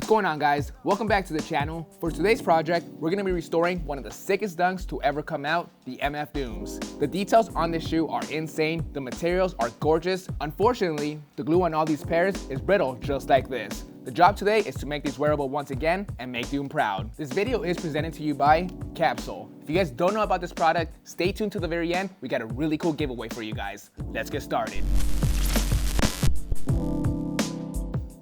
What's going on, guys? Welcome back to the channel. For today's project, we're going to be restoring one of the sickest dunks to ever come out, the MF Dooms. The details on this shoe are insane, the materials are gorgeous. Unfortunately, the glue on all these pairs is brittle, just like this. The job today is to make these wearable once again and make Doom proud. This video is presented to you by Capsule. If you guys don't know about this product, stay tuned to the very end. We got a really cool giveaway for you guys. Let's get started.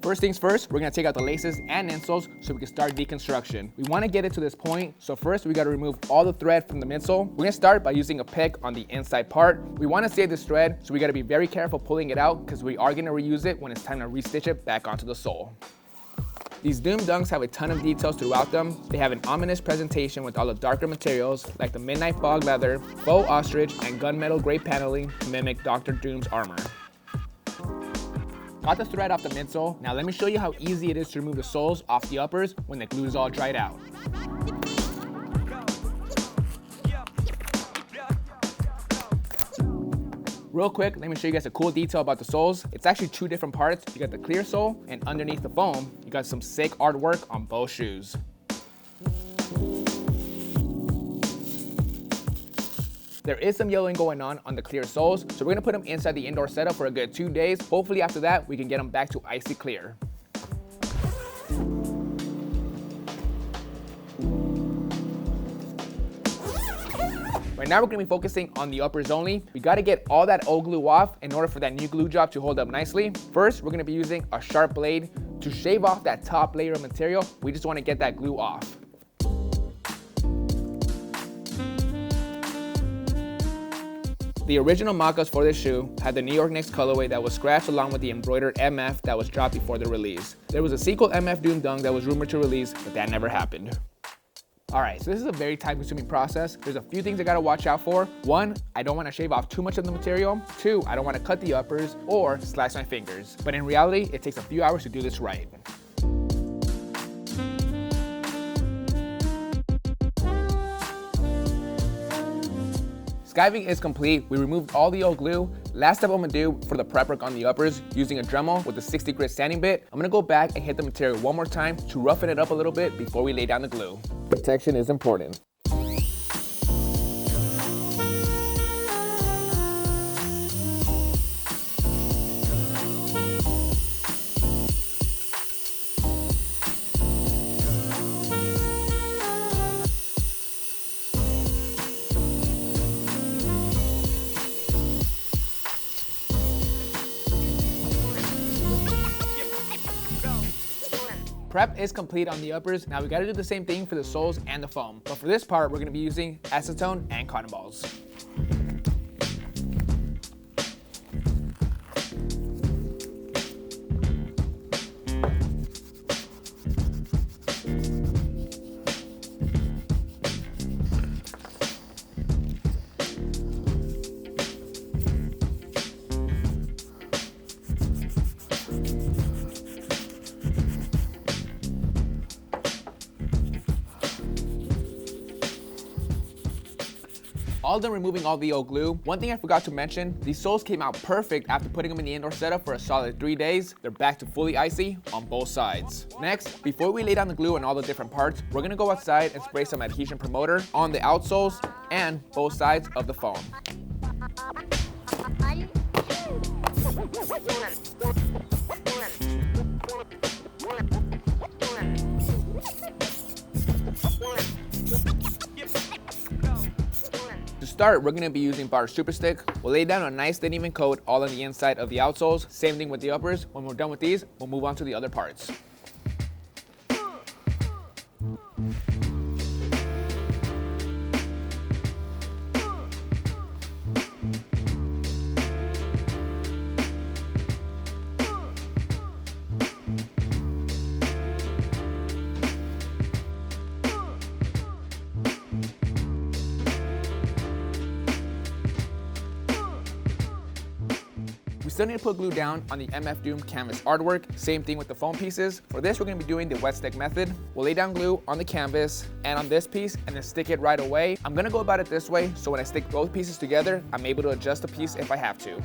First things first, we're gonna take out the laces and insoles so we can start deconstruction. We wanna get it to this point, so first we gotta remove all the thread from the midsole. We're gonna start by using a pick on the inside part. We wanna save this thread, so we gotta be very careful pulling it out because we are gonna reuse it when it's time to restitch it back onto the sole. These Doom dunks have a ton of details throughout them. They have an ominous presentation with all the darker materials like the midnight fog leather, faux ostrich, and gunmetal gray paneling to mimic Dr. Doom's armor. Got the thread off the midsole. Now let me show you how easy it is to remove the soles off the uppers when the glue is all dried out. Real quick, let me show you guys a cool detail about the soles. It's actually two different parts. You got the clear sole, and underneath the foam, you got some sick artwork on both shoes. There is some yellowing going on the clear soles, so we're gonna put them inside the indoor setup for a good 2 days. Hopefully after that, we can get them back to icy clear. Right now, we're gonna be focusing on the uppers only. We gotta get all that old glue off in order for that new glue job to hold up nicely. First, we're gonna be using a sharp blade to shave off that top layer of material. We just wanna get that glue off. The original mock-ups for this shoe had the New York Knicks colorway that was scratched along with the embroidered MF that was dropped before the release. There was a sequel MF Doom dunk that was rumored to release, but that never happened. Alright, so this is a very time-consuming process. There's a few things I gotta watch out for. 1, I don't wanna shave off too much of the material. 2, I don't wanna cut the uppers or slice my fingers. But in reality, it takes a few hours to do this right. Skiving is complete. We removed all the old glue. Last step I'm gonna do for the prep work on the uppers, using a Dremel with a 60 grit sanding bit, I'm gonna go back and hit the material one more time to roughen it up a little bit before we lay down the glue. Protection is important. Prep is complete on the uppers. Now we gotta do the same thing for the soles and the foam. But for this part, we're gonna be using acetone and cotton balls. All done removing all the old glue. One thing I forgot to mention, these soles came out perfect after putting them in the indoor setup for a solid 3 days. They're back to fully icy on both sides. Next, before we lay down the glue on all the different parts, we're gonna go outside and spray some adhesion promoter on the outsoles and both sides of the foam. To start, we're going to be using bar super stick. We'll lay down a nice thin even coat all on the inside of the outsoles. Same thing with the uppers. When we're done with these, we'll move on to the other parts. We still need to put glue down on the MF Doom canvas artwork. Same thing with the foam pieces. For this, we're gonna be doing the wet stick method. We'll lay down glue on the canvas and on this piece and then stick it right away. I'm gonna go about it this way, so when I stick both pieces together, I'm able to adjust the piece if I have to.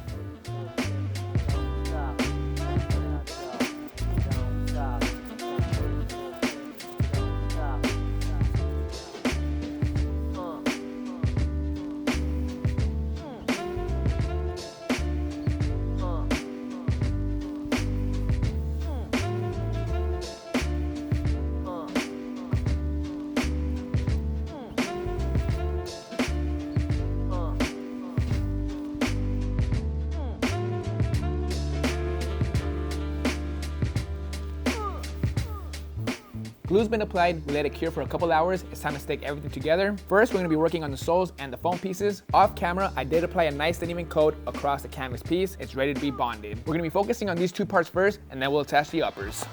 Glue's been applied, we let it cure for a couple hours. It's time to stick everything together. First, we're gonna be working on the soles and the foam pieces. Off camera, I did apply a nice and even coat across the canvas piece. It's ready to be bonded. We're gonna be focusing on these two parts first, and then we'll attach the uppers.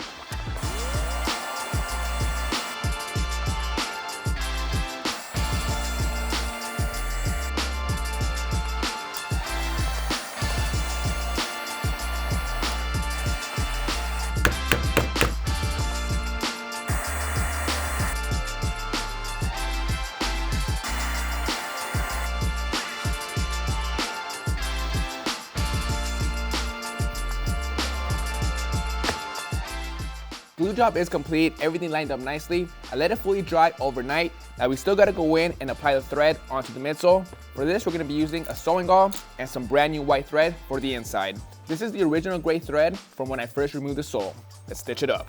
Glue job is complete, everything lined up nicely. I let it fully dry overnight. Now we still gotta go in and apply the thread onto the midsole. For this, we're gonna be using a sewing gauze and some brand new white thread for the inside. This is the original gray thread from when I first removed the sole. Let's stitch it up.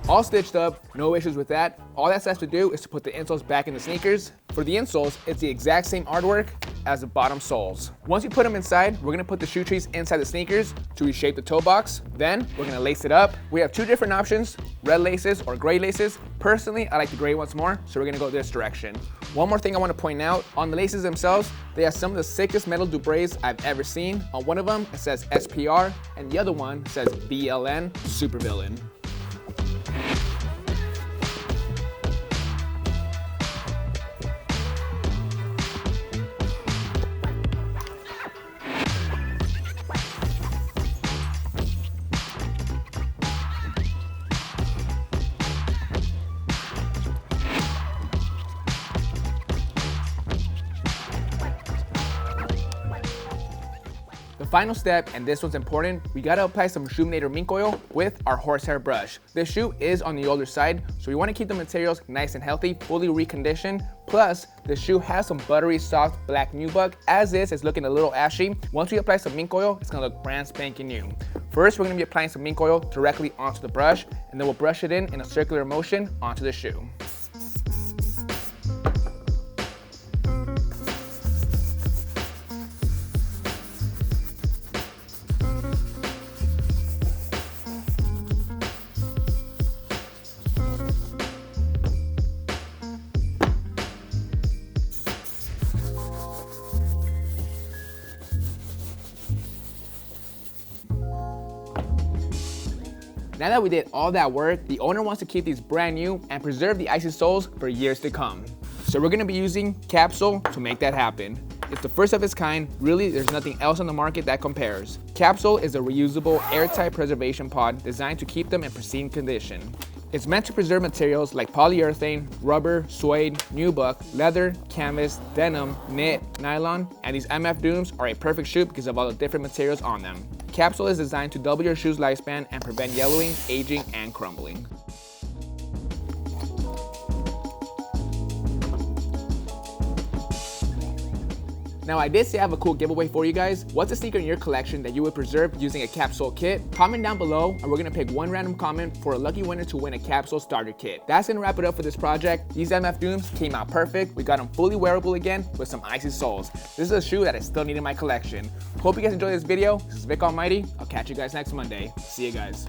All stitched up, no issues with that. All that's left to do is to put the insoles back in the sneakers. For the insoles, it's the exact same artwork as the bottom soles. Once you put them inside, we're gonna put the shoe trees inside the sneakers to reshape the toe box. Then we're gonna lace it up. We have two different options, red laces or gray laces. Personally, I like the gray ones more, so we're gonna go this direction. One more thing I wanna point out, on the laces themselves, they have some of the sickest metal dubres I've ever seen. On one of them, it says SPR, and the other one says BLN, Supervillain. The final step, and this one's important, we gotta apply some Shoeminator mink oil with our horsehair brush. This shoe is on the older side, so we wanna keep the materials nice and healthy, fully reconditioned. Plus, the shoe has some buttery soft black nubuck. As is, it's looking a little ashy. Once we apply some mink oil, it's gonna look brand spanking new. First, we're gonna be applying some mink oil directly onto the brush, and then we'll brush it in a circular motion onto the shoe. Now that we did all that work, the owner wants to keep these brand new and preserve the icy soles for years to come. So we're gonna be using Capsule to make that happen. It's the first of its kind. Really, there's nothing else on the market that compares. Capsule is a reusable, airtight preservation pod designed to keep them in pristine condition. It's meant to preserve materials like polyurethane, rubber, suede, nubuck, leather, canvas, denim, knit, nylon, and these MF Dooms are a perfect shoe because of all the different materials on them. Capsule is designed to double your shoe's lifespan and prevent yellowing, aging, and crumbling. Now I did say I have a cool giveaway for you guys. What's a sneaker in your collection that you would preserve using a capsule kit? Comment down below and we're gonna pick one random comment for a lucky winner to win a capsule starter kit. That's gonna wrap it up for this project. These MF Dooms came out perfect. We got them fully wearable again with some icy soles. This is a shoe that I still need in my collection. Hope you guys enjoyed this video. This is Vick Almighty. I'll catch you guys next Monday. See you guys.